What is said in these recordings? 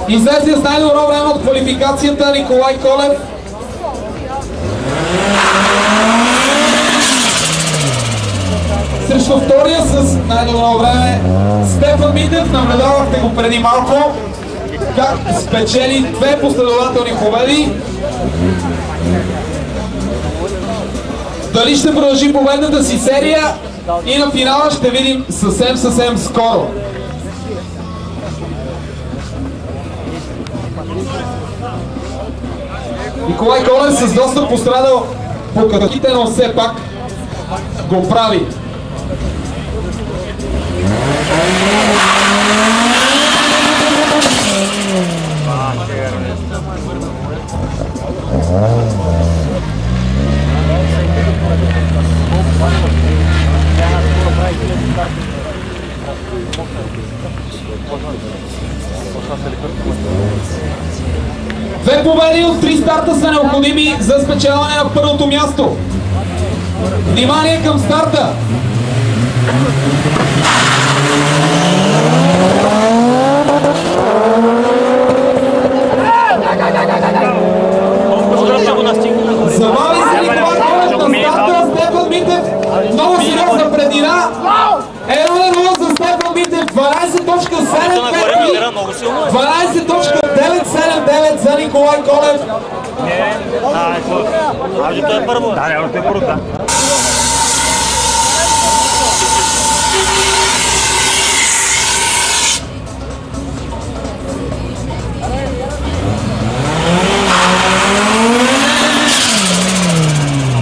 Излезе с най-добро време от квалификацията Николай Колев. Срещу втория с най-добро време Стефан Митев. Наблюдавахте го преди малко как спечели две последователни победи. Дали ще продължи победната си серия и на финала ще видим съвсем скоро. Николай Колев с доста пострадал по краките, но все пак го прави. Две победи от 3 старта са необходими за спечелване на първото място. Внимание към старта! Забави се Николай Колев на старта. Стефан Митев много сериозна преднина. 1-0 за Стефан Митев. 12.759 за Николай Колев. Той е първо. Да, реално той е първо, да.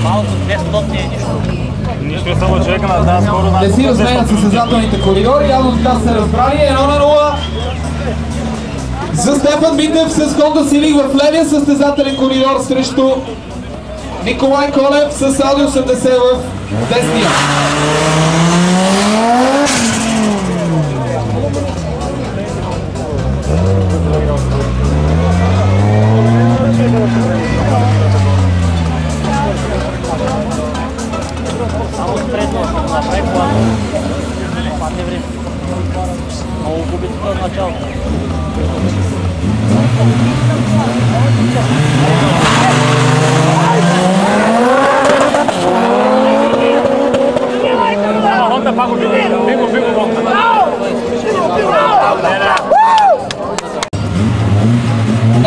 Малко 200 не е нищо. Нищо е само човека на тази скоро. Не си разменят състезателните коридори, явно така се разбрали. 1-0 за Стефан Митев с Honda Civic в левия състезателен коридор срещу Николай Колев с Audi 80 в десния. Само спредно, направи плавно. Падне време. Много губи тук от начало. Honda пак го биго.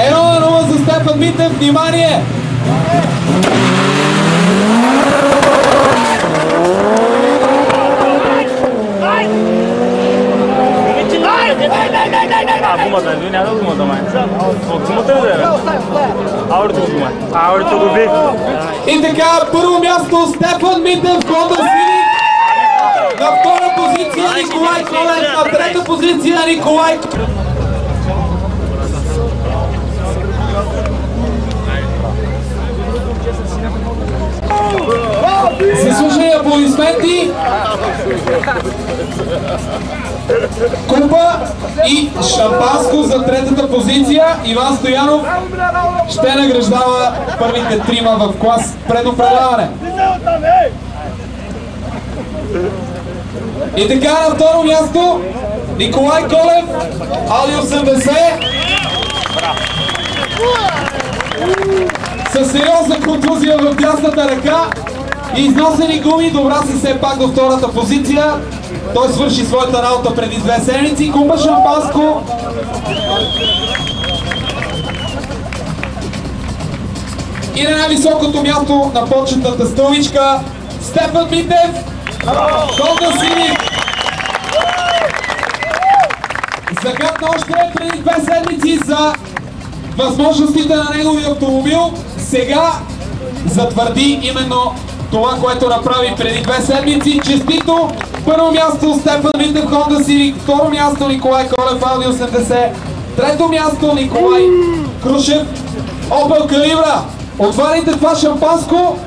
Едно на 0 за Стефан Митев. Внимание! Гумата, няма да гумата, май. От гумата ли да е? Аурито го гума. Аурито го би. И така, първо място Стефан Митев, Honda Civic. На втора позиция Николай Колев, на трета позиция Николай. Заслужени аплодисменти. Купа и шампанско за третата позиция. Иван Стоянов ще награждава първите трима в клас предупредаване. И така на второ място Николай Колев, Audi 80. Със сериозна контузия в дясната ръка и износени гуми, добра се все пак до втората позиция. Той свърши своята работа преди 2 седмици. Купа шампанско. И на най-високото място на почетната стълбичка Стефан Митев, Honda Civic. Загадна още преди 2 седмици за възможностите на неговия автомобил. Сега затвърди именно това, което направи преди 2 седмици. Честито! Първо място Стефан Митев, Honda Civic. Второ място Николай Колев, Audi 80. Трето място Николай Крушев, Opel Calibra. Отваряйте това шампанско.